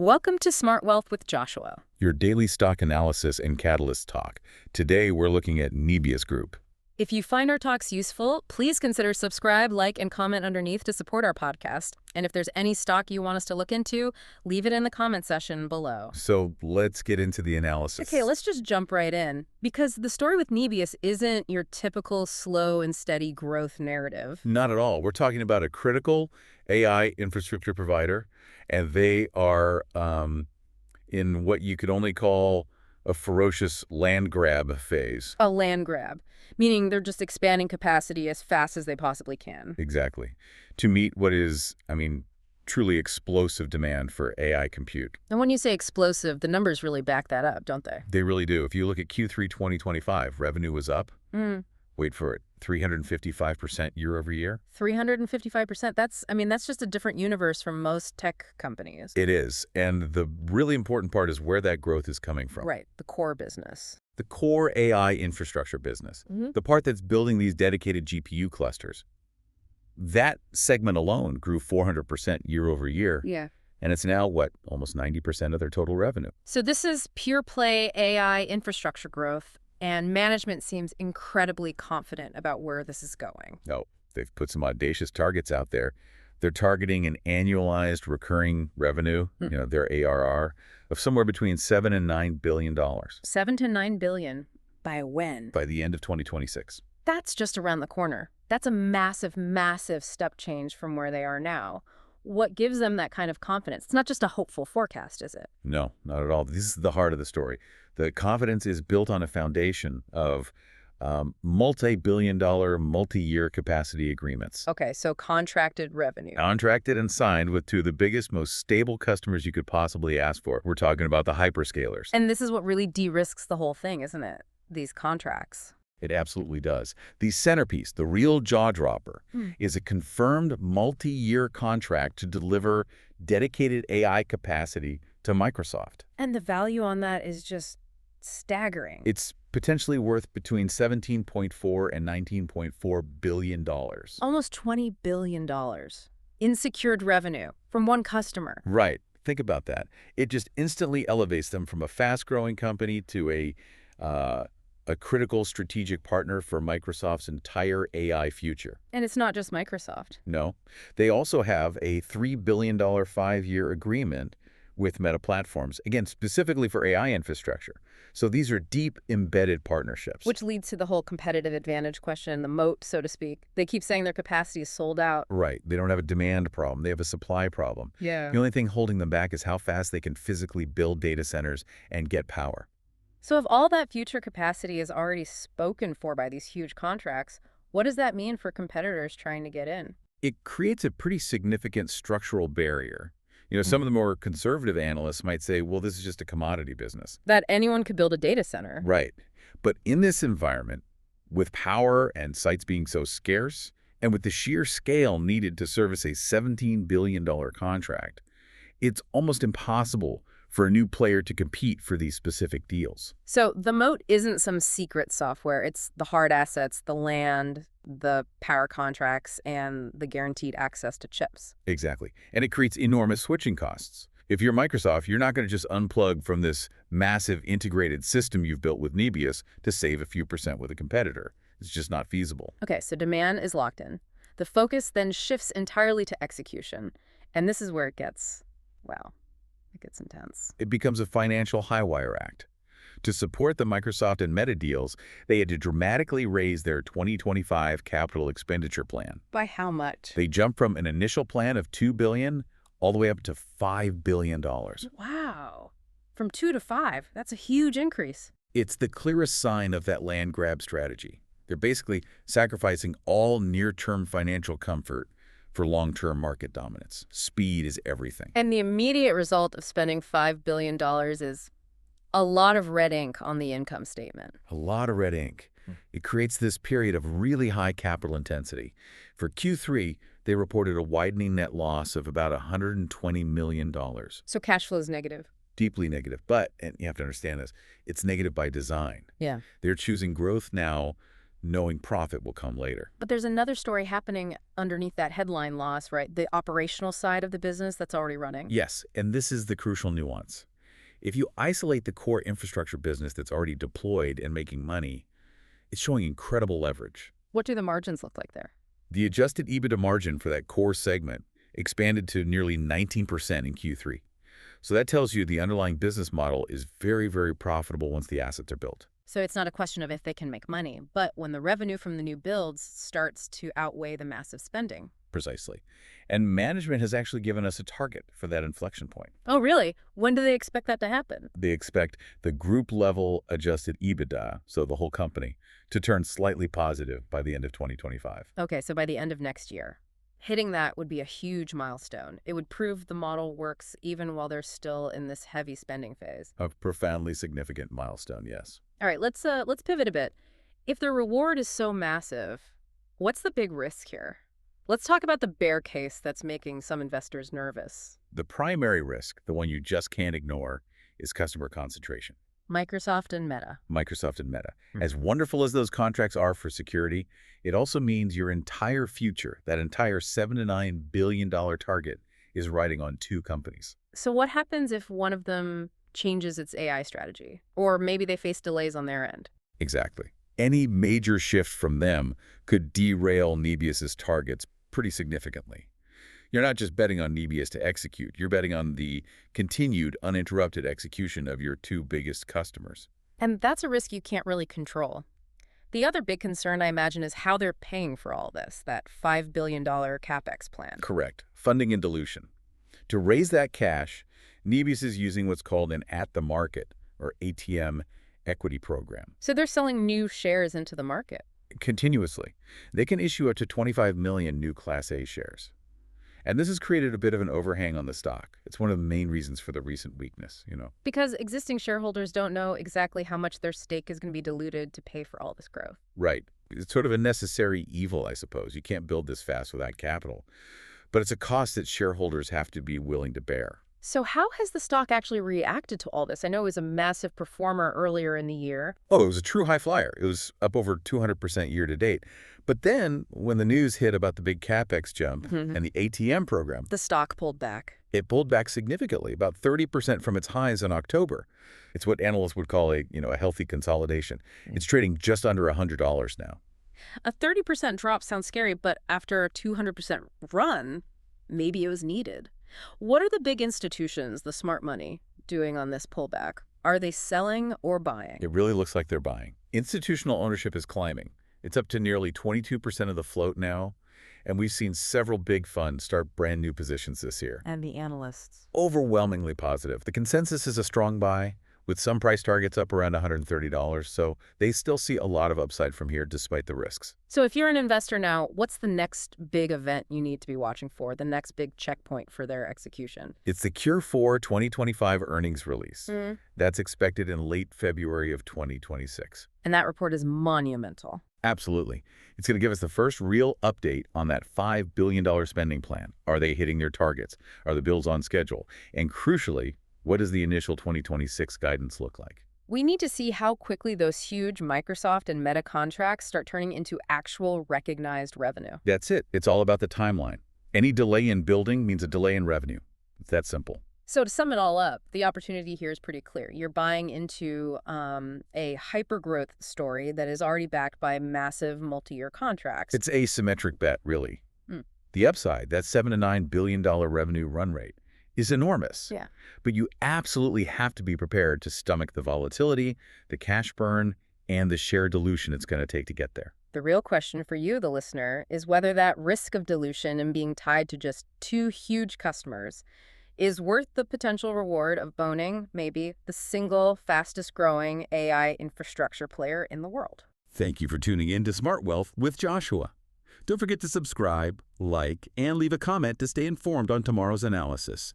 Welcome to Smart Wealth with Joshua. Your daily stock analysis and catalyst talk. Today, we're looking at Nebius Group. If you find our talks useful, please consider subscribe, like, and comment underneath to support our podcast. And if there's any stock you want us to look into, leave it in the comment section below. So let's get into the analysis. Okay, let's just jump right in. Because the story with Nebius isn't your typical slow and steady growth narrative. Not at all. We're talking about a critical AI infrastructure provider, and they are in what you could only call a ferocious land grab phase. A land grab, meaning they're just expanding capacity as fast as they possibly can. Exactly. To meet what is, truly explosive demand for AI compute. And when you say explosive, the numbers really back that up, don't they? They really do. If you look at Q3 2025, revenue was up. Wait for it, 355% year over year. 355%. That's just a different universe from most tech companies. It is. And the really important part is where that growth is coming from. Right, the core business. The core AI infrastructure business, the part that's building these dedicated GPU clusters. That segment alone grew 400% year over year. Yeah. And it's now, almost 90% of their total revenue. So this is pure play AI infrastructure growth, and management seems incredibly confident about where this is going. No, they've put some audacious targets out there. They're targeting an annualized recurring revenue, their ARR, of somewhere between $7 and $9 billion. $7 to $9 billion. By when? By the end of 2026. That's just around the corner. That's a massive, massive step change from where they are now. What gives them that kind of confidence? It's not just a hopeful forecast, is it? No, not at all. This is the heart of the story. The confidence is built on a foundation of multi-billion-dollar, multi-year capacity agreements. Okay, so contracted revenue. Contracted and signed with two of the biggest, most stable customers you could possibly ask for. We're talking about the hyperscalers. And this is what really de-risks the whole thing, isn't it? These contracts. It absolutely does. The centerpiece, the real jaw-dropper, is a confirmed multi-year contract to deliver dedicated AI capacity to Microsoft. And the value on that is just staggering. It's potentially worth between $17.4 and $19.4 billion. Almost $20 billion in secured revenue from one customer. Right. Think about that. It just instantly elevates them from a fast-growing company to a critical strategic partner for Microsoft's entire AI future. And it's not just Microsoft. No. They also have a $3 billion 5-year agreement with Meta Platforms, again, specifically for AI infrastructure. So these are deep embedded partnerships. Which leads to the whole competitive advantage question, the moat, so to speak. They keep saying their capacity is sold out. Right. They don't have a demand problem. They have a supply problem. Yeah. The only thing holding them back is how fast they can physically build data centers and get power. So if all that future capacity is already spoken for by these huge contracts, what does that mean for competitors trying to get in? It creates a pretty significant structural barrier. Some of the more conservative analysts might say, well, this is just a commodity business. That anyone could build a data center. Right. But in this environment, with power and sites being so scarce, and with the sheer scale needed to service a $17 billion contract, it's almost impossible for a new player to compete for these specific deals. So the moat isn't some secret software. It's the hard assets, the land, the power contracts, and the guaranteed access to chips. Exactly. And it creates enormous switching costs. If you're Microsoft, you're not going to just unplug from this massive integrated system you've built with Nebius to save a few percent with a competitor. It's just not feasible. Okay, so demand is locked in. The focus then shifts entirely to execution. And this is where it gets intense. It becomes a financial high-wire act. To support the Microsoft and Meta deals, they had to dramatically raise their 2025 capital expenditure plan. By how much? They jumped from an initial plan of $2 billion all the way up to $5 billion. Wow. From 2 to 5. That's a huge increase. It's the clearest sign of that land grab strategy. They're basically sacrificing all near-term financial comfort for long-term market dominance. Speed is everything. And the immediate result of spending $5 billion is a lot of red ink on the income statement. A lot of red ink. It creates this period of really high capital intensity. For Q3, they reported a widening net loss of about $120 million. So cash flow is negative. Deeply negative. But, and you have to understand this, it's negative by design. Yeah. They're choosing growth now knowing profit will come later. But there's another story happening underneath that headline loss, right? The operational side of the business that's already running. Yes, and this is the crucial nuance. If you isolate the core infrastructure business that's already deployed and making money, it's showing incredible leverage. What do the margins look like there? The adjusted EBITDA margin for that core segment expanded to nearly 19% in Q3. So that tells you the underlying business model is very, very profitable once the assets are built. So it's not a question of if they can make money, but when the revenue from the new builds starts to outweigh the massive spending. Precisely. And management has actually given us a target for that inflection point. Oh, really? When do they expect that to happen? They expect the group-level adjusted EBITDA, so the whole company, to turn slightly positive by the end of 2025. Okay, so by the end of next year. Hitting that would be a huge milestone. It would prove the model works even while they're still in this heavy spending phase. A profoundly significant milestone, yes. All right, let's pivot a bit. If the reward is so massive, what's the big risk here? Let's talk about the bear case that's making some investors nervous. The primary risk, the one you just can't ignore, is customer concentration. Microsoft and Meta. Microsoft and Meta. As wonderful as those contracts are for security, it also means your entire future, that entire $7 to $9 billion target, is riding on two companies. So what happens if one of them changes its AI strategy? Or maybe they face delays on their end? Exactly. Any major shift from them could derail Nebius's targets pretty significantly. You're not just betting on Nebius to execute, you're betting on the continued, uninterrupted execution of your two biggest customers. And that's a risk you can't really control. The other big concern, I imagine, is how they're paying for all this, that $5 billion CapEx plan. Correct. Funding and dilution. To raise that cash, Nebius is using what's called an at-the-market, or ATM, equity program. So they're selling new shares into the market. Continuously. They can issue up to 25 million new Class A shares. And this has created a bit of an overhang on the stock. It's one of the main reasons for the recent weakness, Because existing shareholders don't know exactly how much their stake is going to be diluted to pay for all this growth. Right. It's sort of a necessary evil, I suppose. You can't build this fast without capital. But it's a cost that shareholders have to be willing to bear. So how has the stock actually reacted to all this? I know it was a massive performer earlier in the year. Oh, it was a true high flyer. It was up over 200% year to date. But then when the news hit about the big CapEx jump and the ATM program, The stock pulled back. it pulled back significantly, about 30% from its highs in October. It's what analysts would call a healthy consolidation. It's trading just under $100 now. A 30% drop sounds scary, but after a 200% run, maybe it was needed. What are the big institutions, the smart money, doing on this pullback? Are they selling or buying? It really looks like they're buying. Institutional ownership is climbing. It's up to nearly 22% of the float now, and we've seen several big funds start brand new positions this year. And the analysts? Overwhelmingly positive. The consensus is a strong buy, with some price targets up around $130, so they still see a lot of upside from here despite the risks. So if you're an investor now, what's the next big event you need to be watching for, the next big checkpoint for their execution? It's the Q4 2025 earnings release. That's expected in late February of 2026. And that report is monumental. Absolutely. It's going to give us the first real update on that $5 billion spending plan. Are they hitting their targets? Are the bills on schedule? And crucially, what does the initial 2026 guidance look like? We need to see how quickly those huge Microsoft and Meta contracts start turning into actual recognized revenue. That's it. It's all about the timeline. Any delay in building means a delay in revenue. It's that simple. So to sum it all up, the opportunity here is pretty clear. You're buying into a hyper-growth story that is already backed by massive multi-year contracts. It's a symmetric bet, really. The upside, that $7 to $9 billion revenue run rate, is enormous. Yeah. But you absolutely have to be prepared to stomach the volatility, the cash burn, and the share dilution it's going to take to get there. The real question for you, the listener, is whether that risk of dilution and being tied to just two huge customers is worth the potential reward of owning maybe the single fastest growing AI infrastructure player in the world. Thank you for tuning in to Smart Wealth with Joshua. Don't forget to subscribe, like, and leave a comment to stay informed on tomorrow's analysis.